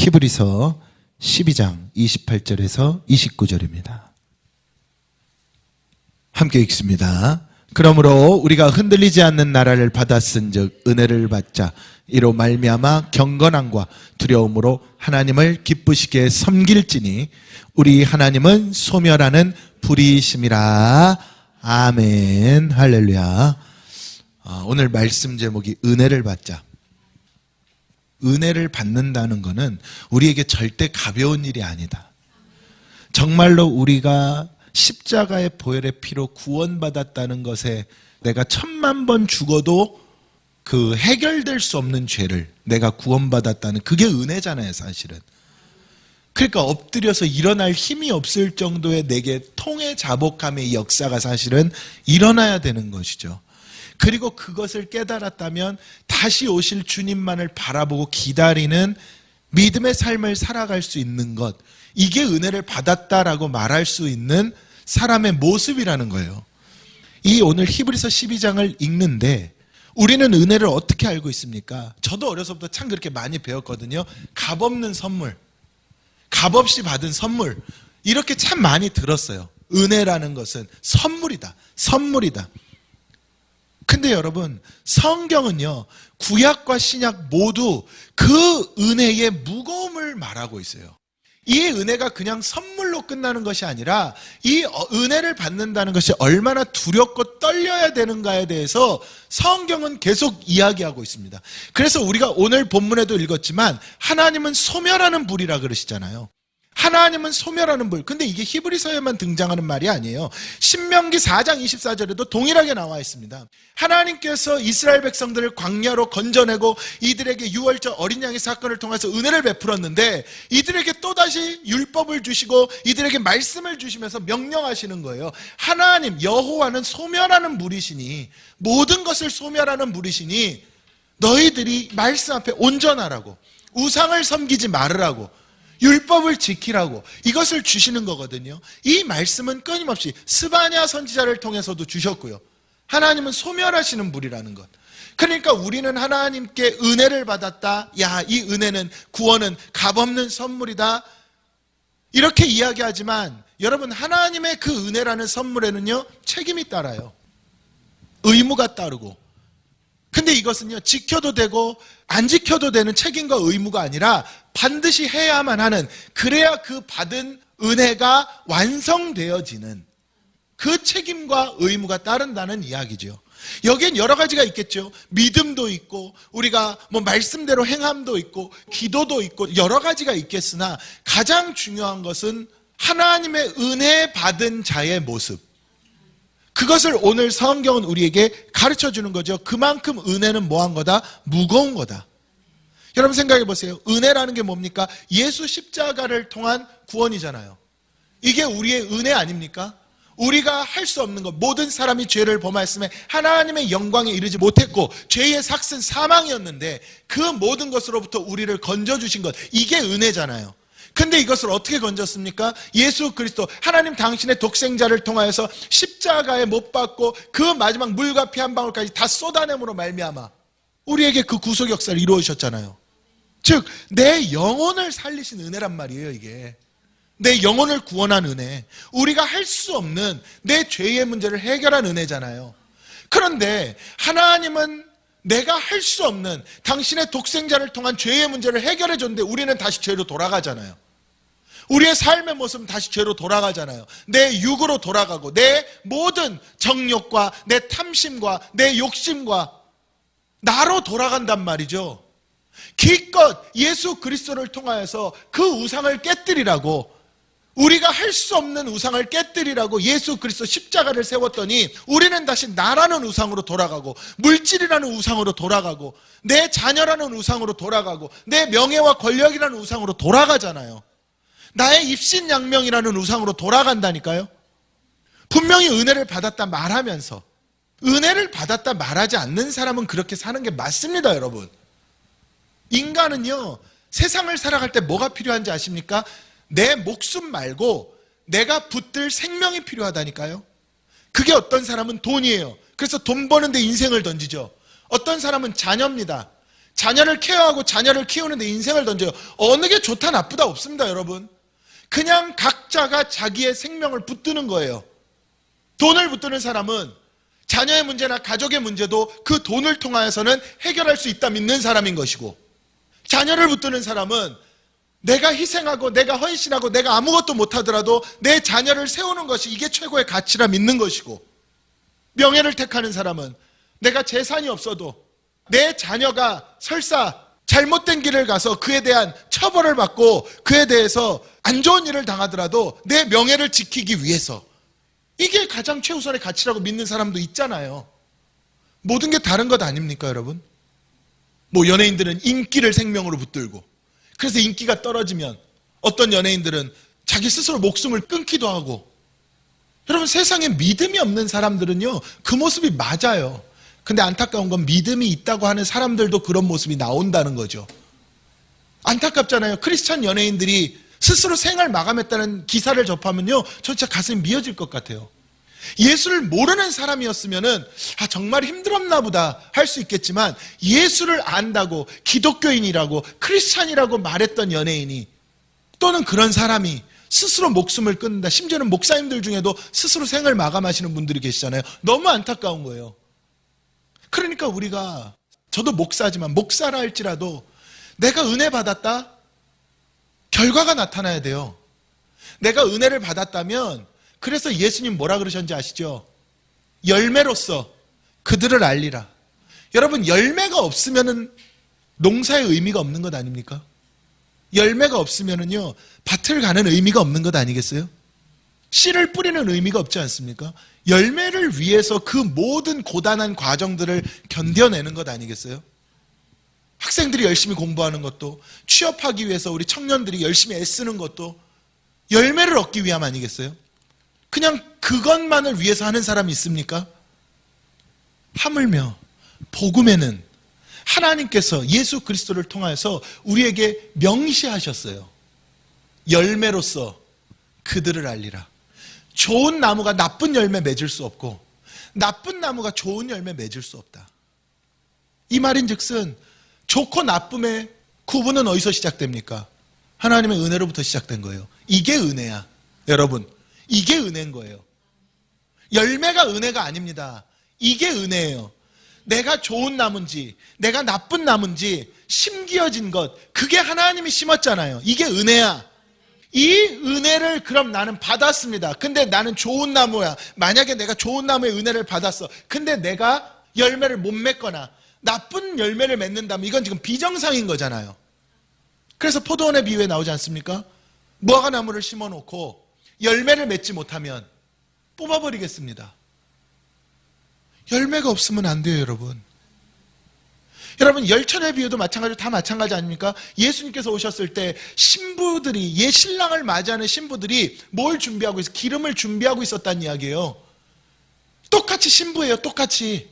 히브리서 12장 28절에서 29절입니다. 함께 읽습니다. 그러므로 우리가 흔들리지 않는 나라를 받았은즉 은혜를 받자. 이로 말미암아 경건함과 두려움으로 하나님을 기쁘시게 섬길지니 우리 하나님은 소멸하는 불이심이라. 아멘. 할렐루야. 오늘 말씀 제목이 은혜를 받자. 은혜를 받는다는 것은 우리에게 절대 가벼운 일이 아니다. 정말로 우리가 십자가의 보혈의 피로 구원받았다는 것에 내가 1000만 번 죽어도 그 해결될 수 없는 죄를 내가 구원받았다는 그게 은혜잖아요, 사실은. 그러니까 엎드려서 일어날 힘이 없을 정도의 내게 통해 자복함의 역사가 사실은 일어나야 되는 것이죠. 그리고 그것을 깨달았다면 다시 오실 주님만을 바라보고 기다리는 믿음의 삶을 살아갈 수 있는 것, 이게 은혜를 받았다라고 말할 수 있는 사람의 모습이라는 거예요. 이 오늘 히브리서 12장을 읽는데 우리는 은혜를 어떻게 알고 있습니까? 저도 어려서부터 참 그렇게 많이 배웠거든요. 값없는 선물, 값없이 받은 선물, 이렇게 참 많이 들었어요. 은혜라는 것은 선물이다, 선물이다. 근데 여러분, 성경은요, 구약과 신약 모두 그 은혜의 무거움을 말하고 있어요. 이 은혜가 그냥 선물로 끝나는 것이 아니라 이 은혜를 받는다는 것이 얼마나 두렵고 떨려야 되는가에 대해서 성경은 계속 이야기하고 있습니다. 그래서 우리가 오늘 본문에도 읽었지만 하나님은 소멸하는 불이라 그러시잖아요. 하나님은 소멸하는 불. 근데 이게 히브리서에만 등장하는 말이 아니에요. 신명기 4장 24절에도 동일하게 나와 있습니다. 하나님께서 이스라엘 백성들을 광야로 건져내고 이들에게 유월절 어린 양의 사건을 통해서 은혜를 베풀었는데 이들에게 또다시 율법을 주시고 이들에게 말씀을 주시면서 명령하시는 거예요. 하나님 여호와는 소멸하는 불이시니, 모든 것을 소멸하는 불이시니 너희들이 말씀 앞에 온전하라고, 우상을 섬기지 말으라고, 율법을 지키라고, 이것을 주시는 거거든요. 이 말씀은 끊임없이 스바냐 선지자를 통해서도 주셨고요. 하나님은 소멸하시는 불이라는 것. 그러니까 우리는 하나님께 은혜를 받았다. 야, 이 은혜는, 구원은 값없는 선물이다. 이렇게 이야기하지만 여러분, 하나님의 그 은혜라는 선물에는요, 책임이 따라요. 의무가 따르고. 근데 이것은요, 지켜도 되고 안 지켜도 되는 책임과 의무가 아니라 반드시 해야만 하는, 그래야 그 받은 은혜가 완성되어지는 그 책임과 의무가 따른다는 이야기죠. 여기엔 여러 가지가 있겠죠. 믿음도 있고 우리가 말씀대로 행함도 있고 기도도 있고 여러 가지가 있겠으나 가장 중요한 것은 하나님의 은혜 받은 자의 모습, 그것을 오늘 성경은 우리에게 가르쳐 주는 거죠. 그만큼 은혜는 뭐한 거다? 무거운 거다. 여러분 생각해 보세요. 은혜라는 게 뭡니까? 예수 십자가를 통한 구원이잖아요. 이게 우리의 은혜 아닙니까? 우리가 할 수 없는 것, 모든 사람이 죄를 범하였음에 하나님의 영광에 이르지 못했고 죄의 삭은 사망이었는데 그 모든 것으로부터 우리를 건져주신 것, 이게 은혜잖아요. 근데 이것을 어떻게 건졌습니까? 예수 그리스도, 하나님 당신의 독생자를 통하여서 십자가에 못 박고 그 마지막 물과 피 한 방울까지 다 쏟아냄으로 말미암아 우리에게 그 구속 역사를 이루어주셨잖아요. 즉 내 영혼을 살리신 은혜란 말이에요. 이게 내 영혼을 구원한 은혜, 우리가 할 수 없는 내 죄의 문제를 해결한 은혜잖아요. 그런데 하나님은 내가 할 수 없는 당신의 독생자를 통한 죄의 문제를 해결해 줬는데 우리는 다시 죄로 돌아가잖아요. 우리의 삶의 모습은 다시 죄로 돌아가잖아요. 내 육으로 돌아가고 내 모든 정욕과 내 탐심과 내 욕심과 나로 돌아간단 말이죠. 기껏 예수 그리스도를 통하여서 그 우상을 깨뜨리라고, 우리가 할 수 없는 우상을 깨뜨리라고 예수 그리스도 십자가를 세웠더니 우리는 다시 나라는 우상으로 돌아가고 물질이라는 우상으로 돌아가고 내 자녀라는 우상으로 돌아가고 내 명예와 권력이라는 우상으로 돌아가잖아요. 나의 입신양명이라는 우상으로 돌아간다니까요. 분명히 은혜를 받았다 말하면서 은혜를 받았다 말하지 않는 사람은 그렇게 사는 게 맞습니다. 여러분, 인간은요, 세상을 살아갈 때 뭐가 필요한지 아십니까? 내 목숨 말고 내가 붙들 생명이 필요하다니까요. 그게 어떤 사람은 돈이에요. 그래서 돈 버는데 인생을 던지죠. 어떤 사람은 자녀입니다. 자녀를 케어하고 자녀를 키우는데 인생을 던져요. 어느 게 좋다 나쁘다 없습니다, 여러분. 그냥 각자가 자기의 생명을 붙드는 거예요. 돈을 붙드는 사람은 자녀의 문제나 가족의 문제도 그 돈을 통하여서는 해결할 수 있다 믿는 사람인 것이고, 자녀를 붙드는 사람은 내가 희생하고 내가 헌신하고 내가 아무것도 못하더라도 내 자녀를 세우는 것이 이게 최고의 가치라 믿는 것이고, 명예를 택하는 사람은 내가 재산이 없어도 내 자녀가 설사 잘못된 길을 가서 그에 대한 처벌을 받고 그에 대해서 안 좋은 일을 당하더라도 내 명예를 지키기 위해서, 이게 가장 최우선의 가치라고 믿는 사람도 있잖아요. 모든 게 다른 것 아닙니까, 여러분? 뭐 연예인들은 인기를 생명으로 붙들고, 그래서 인기가 떨어지면 어떤 연예인들은 자기 스스로 목숨을 끊기도 하고. 여러분, 세상에 믿음이 없는 사람들은요, 그 모습이 맞아요. 근데 안타까운 건 믿음이 있다고 하는 사람들도 그런 모습이 나온다는 거죠. 안타깝잖아요. 크리스찬 연예인들이 스스로 생을 마감했다는 기사를 접하면요, 저 진짜 가슴이 미어질 것 같아요. 예수를 모르는 사람이었으면은 정말 힘들었나 보다 할 수 있겠지만, 예수를 안다고 기독교인이라고 크리스찬이라고 말했던 연예인이, 또는 그런 사람이 스스로 목숨을 끊는다. 심지어는 목사님들 중에도 스스로 생을 마감하시는 분들이 계시잖아요. 너무 안타까운 거예요. 그러니까 우리가, 저도 목사지만 목사라 할지라도 내가 은혜 받았다? 결과가 나타나야 돼요. 내가 은혜를 받았다면, 그래서 예수님 뭐라 그러셨는지 아시죠? 열매로서 그들을 알리라. 여러분, 열매가 없으면은 농사의 의미가 없는 것 아닙니까? 열매가 없으면은요, 밭을 가는 의미가 없는 것 아니겠어요? 씨를 뿌리는 의미가 없지 않습니까? 열매를 위해서 그 모든 고단한 과정들을 견뎌내는 것 아니겠어요? 학생들이 열심히 공부하는 것도, 취업하기 위해서 우리 청년들이 열심히 애쓰는 것도 열매를 얻기 위함 아니겠어요? 그냥 그것만을 위해서 하는 사람이 있습니까? 하물며 복음에는 하나님께서 예수 그리스도를 통하여서 우리에게 명시하셨어요. 열매로서 그들을 알리라. 좋은 나무가 나쁜 열매 맺을 수 없고, 나쁜 나무가 좋은 열매 맺을 수 없다. 이 말인즉슨 좋고 나쁨의 구분은 어디서 시작됩니까? 하나님의 은혜로부터 시작된 거예요. 이게 은혜야. 여러분, 이게 은혜인 거예요. 열매가 은혜가 아닙니다. 이게 은혜예요. 내가 좋은 나무인지 내가 나쁜 나무인지 심기어진 것, 그게 하나님이 심었잖아요. 이게 은혜야. 이 은혜를 그럼 나는 받았습니다. 근데 나는 좋은 나무야. 만약에 내가 좋은 나무의 은혜를 받았어. 근데 내가 열매를 못 맺거나 나쁜 열매를 맺는다면 이건 지금 비정상인 거잖아요. 그래서 포도원의 비유에 나오지 않습니까? 무화과 나무를 심어놓고 열매를 맺지 못하면 뽑아버리겠습니다. 열매가 없으면 안 돼요, 여러분. 여러분, 열천의 비유도 마찬가지로 다 마찬가지 아닙니까? 예수님께서 오셨을 때 신부들이, 옛 신랑을 맞이하는 신부들이 뭘 준비하고 있어? 기름을 준비하고 있었다는 이야기예요. 똑같이 신부예요, 똑같이.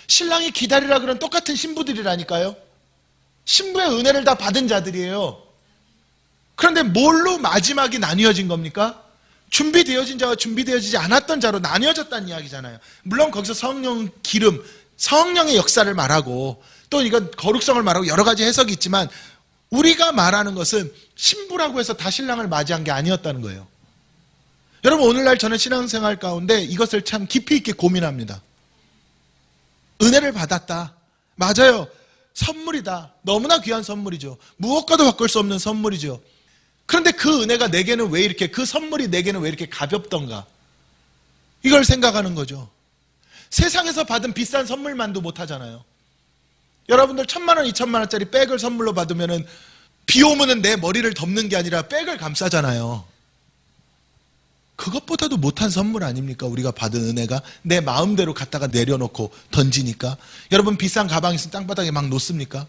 신랑이 기다리라 그런 똑같은 신부들이라니까요. 신부의 은혜를 다 받은 자들이에요. 그런데 뭘로 마지막이 나뉘어진 겁니까? 준비되어진 자와 준비되어지지 않았던 자로 나뉘어졌다는 이야기잖아요. 물론 거기서 성령 기름, 성령의 역사를 말하고 또 이건 거룩성을 말하고 여러 가지 해석이 있지만, 우리가 말하는 것은 신부라고 해서 다 신랑을 맞이한 게 아니었다는 거예요. 여러분, 오늘날 저는 신앙생활 가운데 이것을 참 깊이 있게 고민합니다. 은혜를 받았다. 맞아요. 선물이다. 너무나 귀한 선물이죠. 무엇과도 바꿀 수 없는 선물이죠. 그런데 그 은혜가 내게는 왜 이렇게, 그 선물이 내게는 왜 이렇게 가볍던가? 이걸 생각하는 거죠. 세상에서 받은 비싼 선물만도 못하잖아요. 여러분들 1,000만 원, 2,000만 원짜리 백을 선물로 받으면은 비 오면은 내 머리를 덮는 게 아니라 백을 감싸잖아요. 그것보다도 못한 선물 아닙니까? 우리가 받은 은혜가 내 마음대로 갖다가 내려놓고 던지니까. 여러분, 비싼 가방 있으면 땅바닥에 막 놓습니까?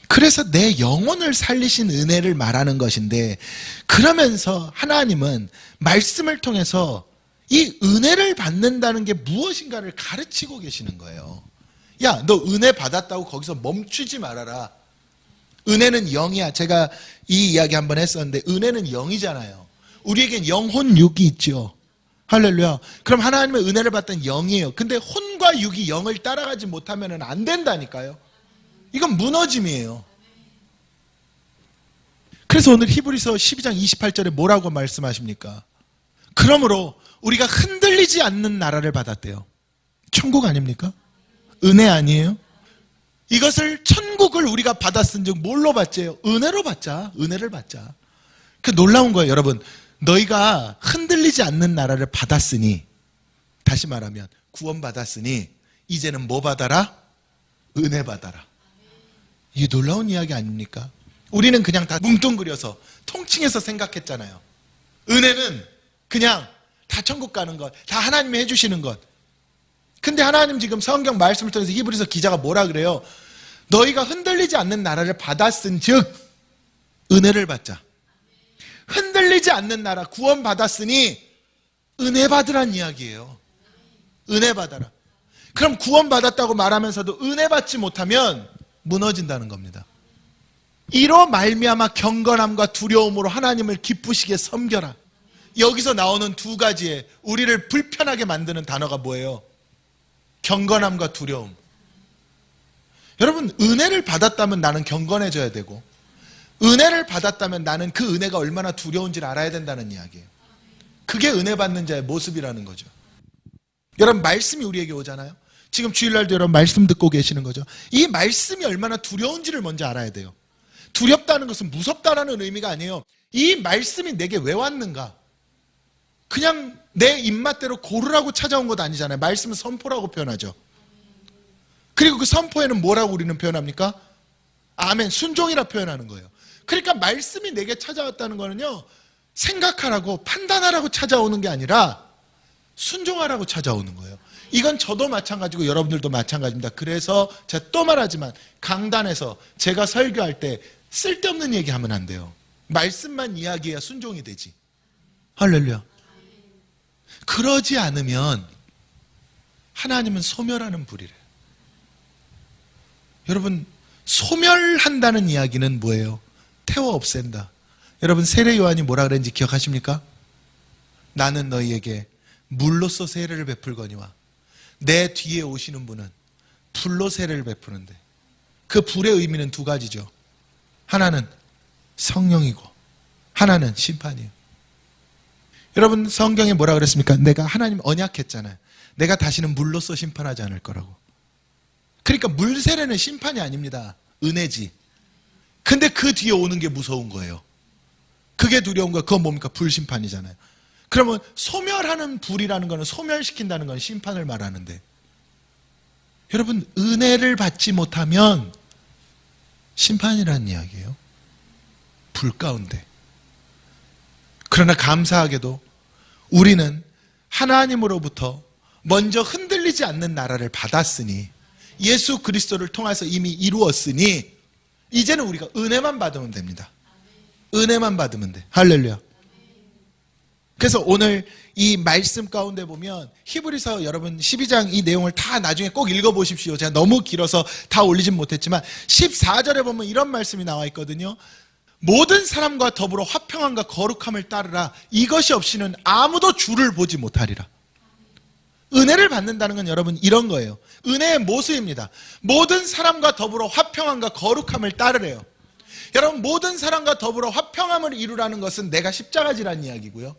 그래서 내 영혼을 살리신 은혜를 말하는 것인데, 그러면서 하나님은 말씀을 통해서 이 은혜를 받는다는 게 무엇인가를 가르치고 계시는 거예요. 야, 너 은혜 받았다고 거기서 멈추지 말아라. 은혜는 영이야. 제가 이 이야기 한번 했었는데, 은혜는 영이잖아요. 우리에겐 영혼 육이 있죠. 할렐루야. 그럼 하나님의 은혜를 받던 영이에요. 근데 혼과 육이 영을 따라가지 못하면 안 된다니까요. 이건 무너짐이에요. 그래서 오늘 히브리서 12장 28절에 뭐라고 말씀하십니까? 그러므로 우리가 흔들리지 않는 나라를 받았대요. 천국 아닙니까? 은혜 아니에요? 이것을 천국을 우리가 받았은즉 뭘로 받지요? 은혜로 받자. 은혜를 받자. 그 놀라운 거예요, 여러분. 너희가 흔들리지 않는 나라를 받았으니, 다시 말하면 구원받았으니 이제는 뭐 받아라? 은혜 받아라. 이게 놀라운 이야기 아닙니까? 우리는 그냥 다 뭉뚱그려서 통칭해서 생각했잖아요. 은혜는 그냥 다 천국 가는 것, 다 하나님이 해주시는 것. 근데 하나님 지금 성경 말씀을 통해서 히브리서 기자가 뭐라 그래요? 너희가 흔들리지 않는 나라를 받았은 즉 은혜를 받자. 흔들리지 않는 나라 구원 받았으니 은혜 받으란 이야기예요. 은혜 받아라. 그럼 구원 받았다고 말하면서도 은혜 받지 못하면 무너진다는 겁니다. 이로 말미암아 경건함과 두려움으로 하나님을 기쁘시게 섬겨라. 여기서 나오는 두 가지의 우리를 불편하게 만드는 단어가 뭐예요? 경건함과 두려움. 여러분, 은혜를 받았다면 나는 경건해져야 되고, 은혜를 받았다면 나는 그 은혜가 얼마나 두려운지를 알아야 된다는 이야기예요. 그게 은혜 받는 자의 모습이라는 거죠. 여러분, 말씀이 우리에게 오잖아요. 지금 주일날도 여러분 말씀 듣고 계시는 거죠. 이 말씀이 얼마나 두려운지를 먼저 알아야 돼요. 두렵다는 것은 무섭다라는 의미가 아니에요. 이 말씀이 내게 왜 왔는가? 그냥 내 입맛대로 고르라고 찾아온 것 아니잖아요. 말씀은 선포라고 표현하죠. 그리고 그 선포에는 뭐라고 우리는 표현합니까? 아멘, 순종이라 표현하는 거예요. 그러니까 말씀이 내게 찾아왔다는 거는요, 생각하라고 판단하라고 찾아오는 게 아니라 순종하라고 찾아오는 거예요. 이건 저도 마찬가지고 여러분들도 마찬가지입니다. 그래서 제가 또 말하지만 강단에서 제가 설교할 때 쓸데없는 얘기하면 안 돼요. 말씀만 이야기해야 순종이 되지. 할렐루야. 그러지 않으면 하나님은 소멸하는 불이래요. 여러분, 소멸한다는 이야기는 뭐예요? 태워 없앤다. 여러분, 세례 요한이 뭐라 그랬는지 기억하십니까? 나는 너희에게 물로써 세례를 베풀거니와 내 뒤에 오시는 분은 불로 세례를 베푸는데, 그 불의 의미는 두 가지죠. 하나는 성령이고 하나는 심판이에요. 여러분, 성경에 뭐라 그랬습니까? 내가 하나님 언약했잖아요. 내가 다시는 물로써 심판하지 않을 거라고. 그러니까 물 세례는 심판이 아닙니다. 은혜지. 근데 그 뒤에 오는 게 무서운 거예요. 그게 두려운 거예요. 그건 뭡니까? 불심판이잖아요. 그러면 소멸하는 불이라는 거는, 소멸시킨다는 건 심판을 말하는데, 여러분, 은혜를 받지 못하면 심판이라는 이야기예요. 불 가운데. 그러나 감사하게도 우리는 하나님으로부터 먼저 흔들리지 않는 나라를 받았으니, 예수 그리스도를 통해서 이미 이루었으니 이제는 우리가 은혜만 받으면 됩니다. 은혜만 받으면 돼. 할렐루야. 그래서 오늘 이 말씀 가운데 보면 히브리서 여러분 12장 이 내용을 다 나중에 꼭 읽어보십시오. 제가 너무 길어서 다 올리진 못했지만 14절에 보면 이런 말씀이 나와 있거든요. 모든 사람과 더불어 화평함과 거룩함을 따르라. 이것이 없이는 아무도 주를 보지 못하리라. 은혜를 받는다는 건 여러분 이런 거예요. 은혜의 모습입니다. 모든 사람과 더불어 화평함과 거룩함을 따르래요. 여러분, 모든 사람과 더불어 화평함을 이루라는 것은 내가 십자가지라는 이야기고요.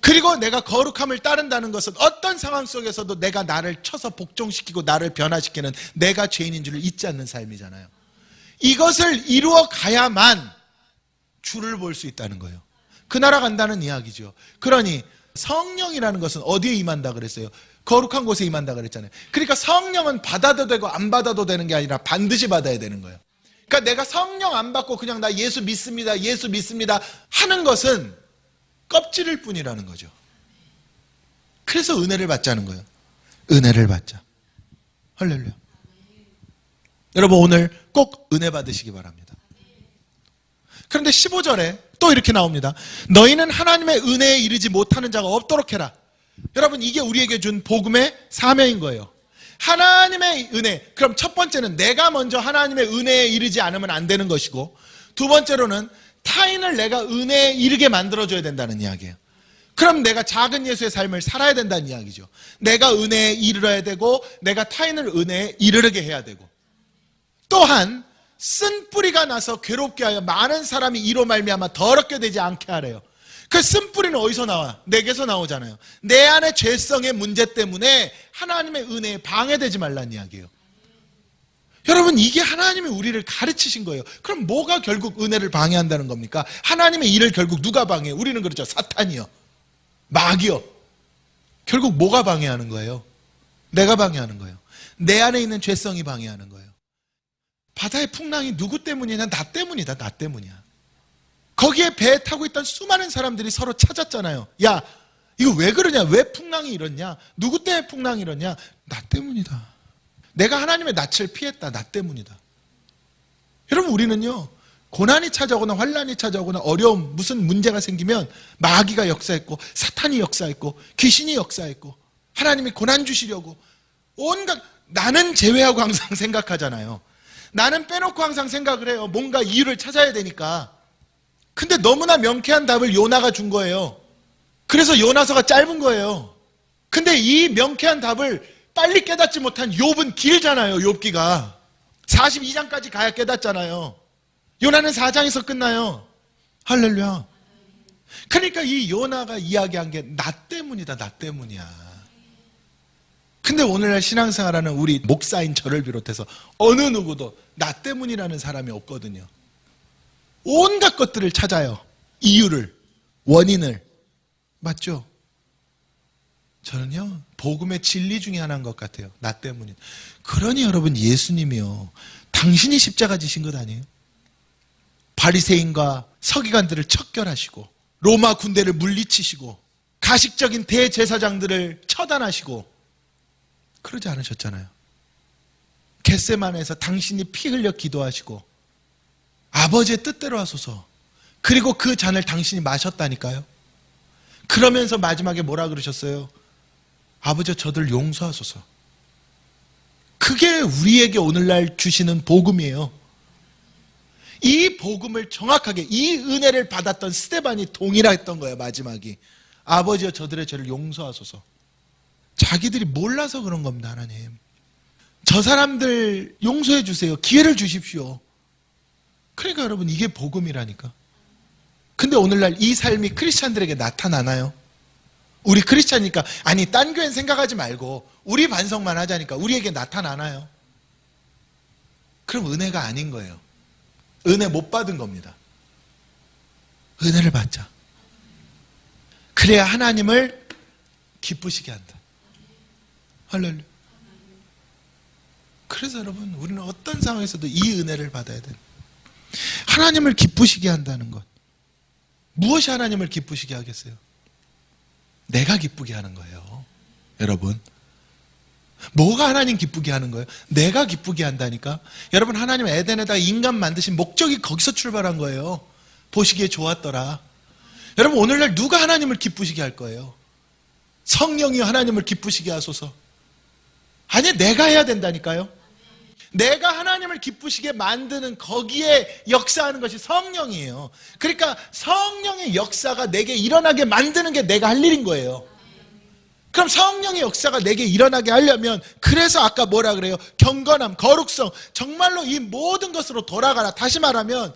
그리고 내가 거룩함을 따른다는 것은 어떤 상황 속에서도 내가 나를 쳐서 복종시키고 나를 변화시키는, 내가 죄인인 줄을 잊지 않는 삶이잖아요. 이것을 이루어 가야만 주를 볼 수 있다는 거예요. 그 나라 간다는 이야기죠. 그러니 성령이라는 것은 어디에 임한다 그랬어요? 거룩한 곳에 임한다 그랬잖아요. 그러니까 성령은 받아도 되고 안 받아도 되는 게 아니라 반드시 받아야 되는 거예요. 그러니까 내가 성령 안 받고 그냥 나 예수 믿습니다, 예수 믿습니다 하는 것은 껍질일 뿐이라는 거죠. 그래서 은혜를 받자는 거예요. 은혜를 받자. 할렐루야. 여러분, 오늘 꼭 은혜 받으시기 바랍니다. 그런데 15절에 또 이렇게 나옵니다. 너희는 하나님의 은혜에 이르지 못하는 자가 없도록 해라. 여러분, 이게 우리에게 준 복음의 사명인 거예요. 하나님의 은혜. 그럼 첫 번째는 내가 먼저 하나님의 은혜에 이르지 않으면 안 되는 것이고, 두 번째로는 타인을 내가 은혜에 이르게 만들어줘야 된다는 이야기예요. 그럼 내가 작은 예수의 삶을 살아야 된다는 이야기죠. 내가 은혜에 이르러야 되고 내가 타인을 은혜에 이르르게 해야 되고, 또한 쓴 뿌리가 나서 괴롭게 하여 많은 사람이 이로 말미암아 더럽게 되지 않게 하래요. 그 쓴 뿌리는 어디서 나와? 내게서 나오잖아요. 내 안에 죄성의 문제 때문에 하나님의 은혜에 방해되지 말라는 이야기예요. 여러분, 이게 하나님이 우리를 가르치신 거예요. 그럼 뭐가 결국 은혜를 방해한다는 겁니까? 하나님의 일을 결국 누가 방해해요? 우리는 그렇죠. 사탄이요, 마귀요. 결국 뭐가 방해하는 거예요? 내가 방해하는 거예요. 내 안에 있는 죄성이 방해하는 거예요. 바다의 풍랑이 누구 때문이냐? 나 때문이다. 나 때문이야. 거기에 배에 타고 있던 수많은 사람들이 서로 찾았잖아요. 야, 이거 왜 그러냐? 왜 풍랑이 이렇냐? 누구 때문에 풍랑이 이렇냐? 나 때문이다. 내가 하나님의 낯을 피했다. 나 때문이다. 여러분, 우리는요, 고난이 찾아오거나 환난이 찾아오거나 어려움, 무슨 문제가 생기면 마귀가 역사했고 사탄이 역사했고 귀신이 역사했고 하나님이 고난 주시려고 온갖, 나는 제외하고 항상 생각하잖아요. 나는 빼놓고 항상 생각을 해요. 뭔가 이유를 찾아야 되니까. 근데 너무나 명쾌한 답을 요나가 준 거예요. 그래서 요나서가 짧은 거예요. 근데 이 명쾌한 답을 빨리 깨닫지 못한 욥은 길잖아요. 욥기가 42장까지 가야 깨닫잖아요. 요나는 4장에서 끝나요. 할렐루야. 그러니까 이 요나가 이야기한 게 나 때문이다. 나 때문이야. 근데 오늘날 신앙생활하는 우리 목사인 저를 비롯해서 어느 누구도 나 때문이라는 사람이 없거든요. 온갖 것들을 찾아요. 이유를, 원인을. 맞죠? 저는요, 복음의 진리 중에 하나인 것 같아요. 나 때문에. 그러니 여러분, 예수님이요, 당신이 십자가 지신 것 아니에요? 바리새인과 서기관들을 척결하시고 로마 군대를 물리치시고 가식적인 대제사장들을 처단하시고 그러지 않으셨잖아요. 겟세마네에서 당신이 피 흘려 기도하시고 아버지의 뜻대로 하소서, 그리고 그 잔을 당신이 마셨다니까요. 그러면서 마지막에 뭐라 그러셨어요? 아버지, 저들 용서하소서. 그게 우리에게 오늘날 주시는 복음이에요. 이 복음을 정확하게, 이 은혜를 받았던 스데반이 동일했던 거예요. 마지막이 아버지여 저들의 죄를 용서하소서. 자기들이 몰라서 그런 겁니다. 하나님, 저 사람들 용서해 주세요. 기회를 주십시오. 그러니까 여러분, 이게 복음이라니까. 근데 오늘날 이 삶이 크리스찬들에게 나타나나요? 우리 크리스찬이니까, 아니 딴 교회는 생각하지 말고 우리 반성만 하자니까 우리에게 나타나나요? 그럼 은혜가 아닌 거예요. 은혜 못 받은 겁니다. 은혜를 받자. 그래야 하나님을 기쁘시게 한다. 할렐루야. 그래서 여러분, 우리는 어떤 상황에서도 이 은혜를 받아야 돼요. 하나님을 기쁘시게 한다는 것. 무엇이 하나님을 기쁘시게 하겠어요? 내가 기쁘게 하는 거예요. 여러분, 뭐가 하나님 기쁘게 하는 거예요? 내가 기쁘게 한다니까. 여러분, 하나님 에덴에다가 인간 만드신 목적이 거기서 출발한 거예요. 보시기에 좋았더라. 여러분, 오늘날 누가 하나님을 기쁘시게 할 거예요? 성령이 하나님을 기쁘시게 하소서. 아니, 내가 해야 된다니까요. 내가 하나님을 기쁘시게 만드는, 거기에 역사하는 것이 성령이에요. 그러니까 성령의 역사가 내게 일어나게 만드는 게 내가 할 일인 거예요. 그럼 성령의 역사가 내게 일어나게 하려면, 그래서 아까 뭐라 그래요? 경건함, 거룩성, 정말로 이 모든 것으로 돌아가라. 다시 말하면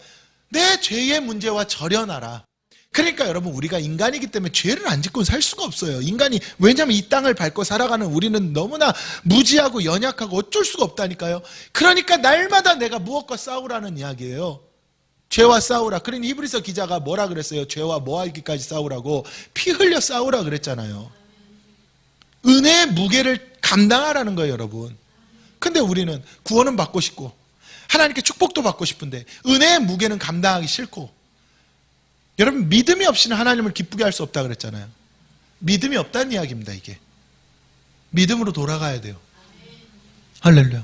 내 죄의 문제와 절연하라. 그러니까 여러분, 우리가 인간이기 때문에 죄를 안 짓고는 살 수가 없어요. 인간이, 왜냐하면 이 땅을 밟고 살아가는 우리는 너무나 무지하고 연약하고 어쩔 수가 없다니까요. 그러니까 날마다 내가 무엇과 싸우라는 이야기예요. 죄와 싸우라. 그러니 히브리서 기자가 뭐라 그랬어요? 죄와 뭐하기까지 싸우라고? 피 흘려 싸우라 그랬잖아요. 은혜의 무게를 감당하라는 거예요, 여러분. 근데 우리는 구원은 받고 싶고 하나님께 축복도 받고 싶은데 은혜의 무게는 감당하기 싫고, 여러분, 믿음이 없이는 하나님을 기쁘게 할 수 없다 그랬잖아요. 믿음이 없다는 이야기입니다. 이게 믿음으로 돌아가야 돼요. 할렐루야.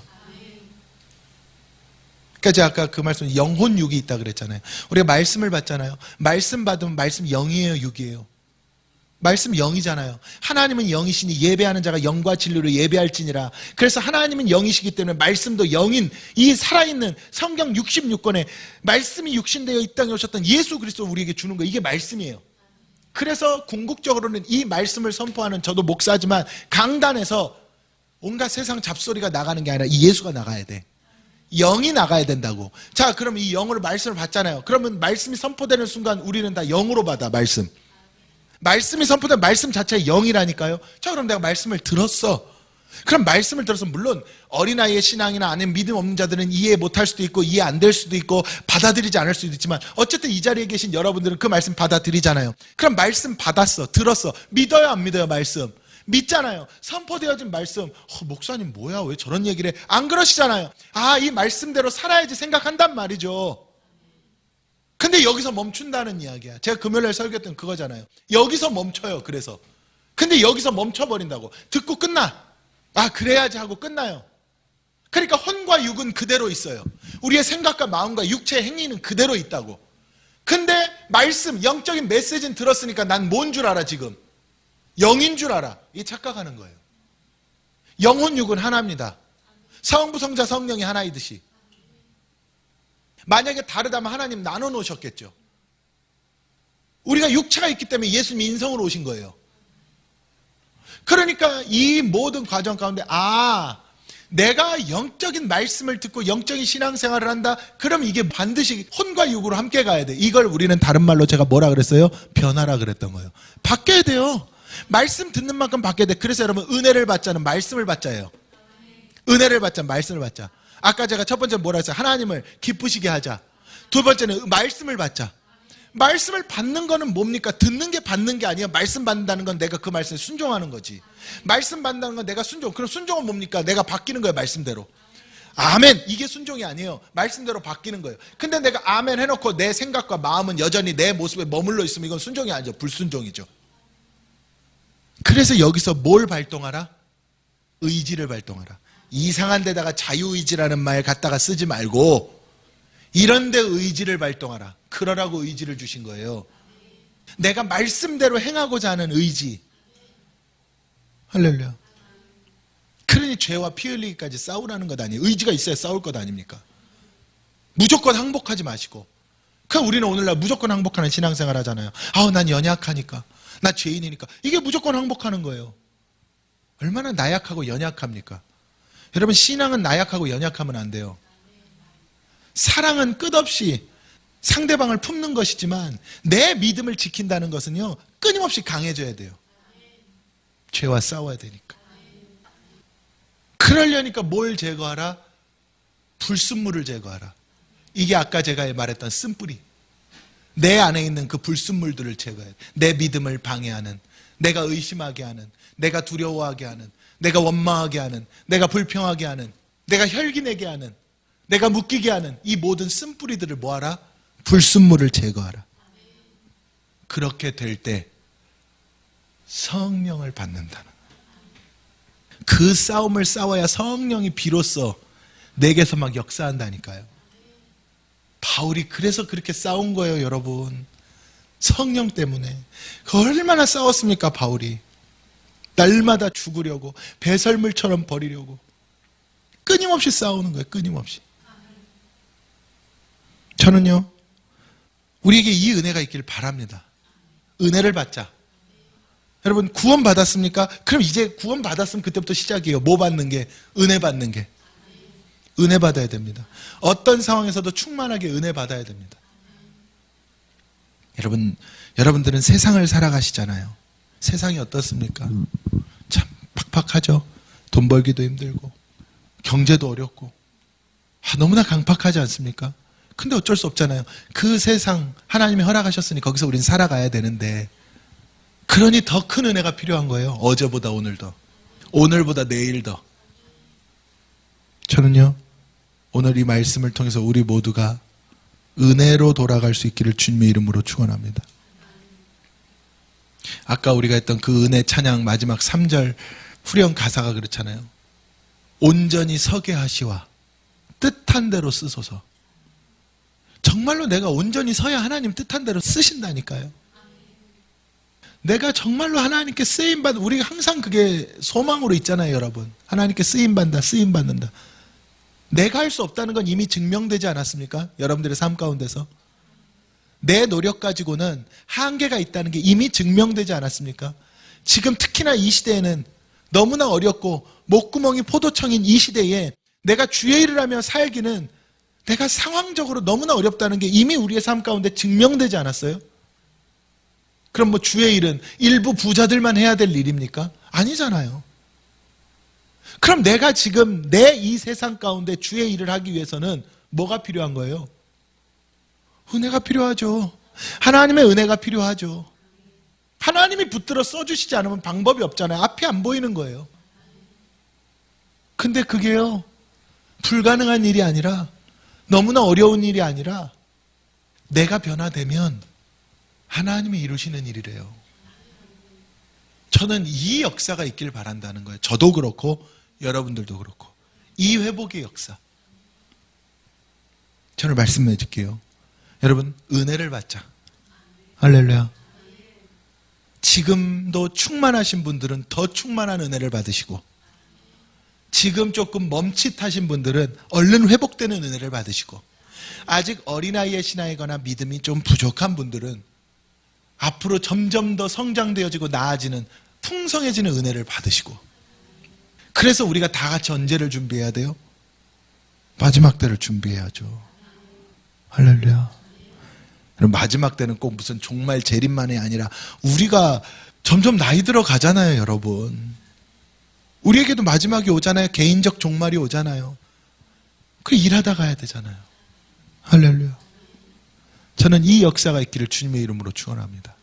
그러니까 제가 아까 그 말씀, 영혼 육이 있다 그랬잖아요. 우리가 말씀을 받잖아요. 말씀 받으면 말씀 영이에요, 육이에요? 말씀 영이잖아요. 하나님은 영이시니 예배하는 자가 영과 진리로 예배할지니라. 그래서 하나님은 영이시기 때문에 말씀도 영인, 이 살아있는 성경 66권에 말씀이 육신되어 이 땅에 오셨던 예수 그리스도를 우리에게 주는 거예요. 이게 말씀이에요. 그래서 궁극적으로는 이 말씀을 선포하는 저도 목사지만 강단에서 온갖 세상 잡소리가 나가는 게 아니라 이 예수가 나가야 돼. 영이 나가야 된다고. 자, 그럼 이 영으로 말씀을 받잖아요. 그러면 말씀이 선포되는 순간 우리는 다 영으로 받아, 말씀. 말씀이 선포된 말씀 자체가 영이라니까요. 자, 그럼 내가 말씀을 들었어. 그럼 말씀을 들어서 물론 어린아이의 신앙이나 아니면 믿음 없는 자들은 이해 못할 수도 있고 이해 안 될 수도 있고 받아들이지 않을 수도 있지만 어쨌든 이 자리에 계신 여러분들은 그 말씀 받아들이잖아요. 그럼 말씀 받았어, 들었어. 믿어요, 안 믿어요? 말씀 믿잖아요. 선포되어진 말씀, 목사님 뭐야, 왜 저런 얘기를 해? 안 그러시잖아요. 아, 이 말씀대로 살아야지 생각한단 말이죠. 근데 여기서 멈춘다는 이야기야. 제가 금요일에 설교했던 그거잖아요. 여기서 멈춰요. 그래서 근데 여기서 멈춰버린다고. 듣고 끝나. 아, 그래야지 하고 끝나요. 그러니까 혼과 육은 그대로 있어요. 우리의 생각과 마음과 육체의 행위는 그대로 있다고. 근데 말씀, 영적인 메시지는 들었으니까 난 뭔 줄 알아 지금? 영인 줄 알아. 이게 착각하는 거예요. 영혼 육은 하나입니다. 성부, 성자, 성령이 하나이듯이. 만약에 다르다면 하나님 나눠 놓으셨겠죠. 우리가 육체가 있기 때문에 예수님 인성으로 오신 거예요. 그러니까 이 모든 과정 가운데 내가 영적인 말씀을 듣고 영적인 신앙생활을 한다. 그럼 이게 반드시 혼과 육으로 함께 가야 돼. 이걸 우리는 다른 말로 제가 뭐라 그랬어요? 변화라 그랬던 거예요. 바뀌어야 돼요. 말씀 듣는 만큼 바뀌어야 돼. 그래서 여러분 은혜를 받자는 말씀을 받자예요. 은혜를 받자는 말씀을 받자. 아까 제가 첫 번째 뭐라 했어요? 하나님을 기쁘시게 하자. 두 번째는 말씀을 받자. 말씀을 받는 거는 뭡니까? 듣는 게 받는 게 아니에요. 말씀 받는다는 건 내가 그 말씀에 순종하는 거지. 말씀 받는다는 건 내가 순종. 그럼 순종은 뭡니까? 내가 바뀌는 거예요. 말씀대로. 아멘. 이게 순종이 아니에요. 말씀대로 바뀌는 거예요. 근데 내가 아멘 해놓고 내 생각과 마음은 여전히 내 모습에 머물러 있으면 이건 순종이 아니죠. 불순종이죠. 그래서 여기서 뭘 발동하라? 의지를 발동하라. 이상한 데다가 자유의지라는 말 갖다가 쓰지 말고 이런 데 의지를 발동하라. 그러라고 의지를 주신 거예요. 내가 말씀대로 행하고자 하는 의지. 할렐루야. 그러니 죄와 피 흘리기까지 싸우라는 것 아니에요. 의지가 있어야 싸울 것 아닙니까? 무조건 항복하지 마시고. 그럼 우리는 오늘날 무조건 항복하는 신앙생활 하잖아요. 난 연약하니까. 나 죄인이니까. 이게 무조건 항복하는 거예요. 얼마나 나약하고 연약합니까? 여러분, 신앙은 나약하고 연약하면 안 돼요. 사랑은 끝없이 상대방을 품는 것이지만 내 믿음을 지킨다는 것은요, 끊임없이 강해져야 돼요. 죄와 싸워야 되니까. 그러려니까 뭘 제거하라? 불순물을 제거하라. 이게 아까 제가 말했던 쓴뿌리. 내 안에 있는 그 불순물들을 제거해야 돼. 내 믿음을 방해하는, 내가 의심하게 하는, 내가 두려워하게 하는, 내가 원망하게 하는, 내가 불평하게 하는, 내가 혈기내게 하는, 내가 묶이게 하는 이 모든 쓴뿌리들을 뭐하라? 불순물을 제거하라. 그렇게 될 때 성령을 받는다는, 그 싸움을 싸워야 성령이 비로소 내게서 막 역사한다니까요. 바울이 그래서 그렇게 싸운 거예요, 여러분. 성령 때문에. 얼마나 싸웠습니까, 바울이. 날마다 죽으려고, 배설물처럼 버리려고. 끊임없이 싸우는 거예요, 끊임없이. 저는요, 우리에게 이 은혜가 있기를 바랍니다. 은혜를 받자. 여러분, 구원 받았습니까? 그럼 이제 구원 받았으면 그때부터 시작이에요. 뭐 받는 게? 은혜 받는 게. 은혜 받아야 됩니다. 어떤 상황에서도 충만하게 은혜 받아야 됩니다. 여러분들은 세상을 살아가시잖아요. 세상이 어떻습니까? 참 팍팍하죠. 돈 벌기도 힘들고 경제도 어렵고 너무나 강팍하지 않습니까? 근데 어쩔 수 없잖아요. 그 세상 하나님이 허락하셨으니 거기서 우린 살아가야 되는데, 그러니 더 큰 은혜가 필요한 거예요. 어제보다 오늘 더, 오늘보다 내일 더. 저는요, 오늘 이 말씀을 통해서 우리 모두가 은혜로 돌아갈 수 있기를 주님의 이름으로 축원합니다. 아까 우리가 했던 그 은혜 찬양 마지막 3절 후렴 가사가 그렇잖아요. 온전히 서게 하시와 뜻한 대로 쓰소서. 정말로 내가 온전히 서야 하나님 뜻한 대로 쓰신다니까요. 내가 정말로 하나님께 쓰임받는, 우리가 항상 그게 소망으로 있잖아요, 여러분. 하나님께 쓰임받는다, 쓰임받는다. 내가 할 수 없다는 건 이미 증명되지 않았습니까? 여러분들의 삶 가운데서. 내 노력 가지고는 한계가 있다는 게 이미 증명되지 않았습니까? 지금 특히나 이 시대에는 너무나 어렵고 목구멍이 포도청인 이 시대에 내가 주의 일을 하며 살기는 내가 상황적으로 너무나 어렵다는 게 이미 우리의 삶 가운데 증명되지 않았어요? 그럼 뭐 주의 일은 일부 부자들만 해야 될 일입니까? 아니잖아요. 그럼 내가 지금 내 이 세상 가운데 주의 일을 하기 위해서는 뭐가 필요한 거예요? 은혜가 필요하죠. 하나님의 은혜가 필요하죠. 하나님이 붙들어 써주시지 않으면 방법이 없잖아요. 앞이 안 보이는 거예요. 근데 그게요, 불가능한 일이 아니라, 너무나 어려운 일이 아니라, 내가 변화되면 하나님이 이루시는 일이래요. 저는 이 역사가 있길 바란다는 거예요. 저도 그렇고 여러분들도 그렇고. 이 회복의 역사. 저는 말씀해 줄게요. 여러분, 은혜를 받자. 할렐루야. 지금도 충만하신 분들은 더 충만한 은혜를 받으시고, 지금 조금 멈칫하신 분들은 얼른 회복되는 은혜를 받으시고, 아직 어린아이의 신앙이거나 믿음이 좀 부족한 분들은 앞으로 점점 더 성장되어지고 나아지는 풍성해지는 은혜를 받으시고, 그래서 우리가 다 같이 언제를 준비해야 돼요? 마지막 때를 준비해야죠. 할렐루야. 마지막 때는 꼭 무슨 종말 재림만이 아니라 우리가 점점 나이 들어 가잖아요, 여러분. 우리에게도 마지막이 오잖아요. 개인적 종말이 오잖아요. 그 일하다 가야 되잖아요. 할렐루야. 저는 이 역사가 있기를 주님의 이름으로 축원합니다.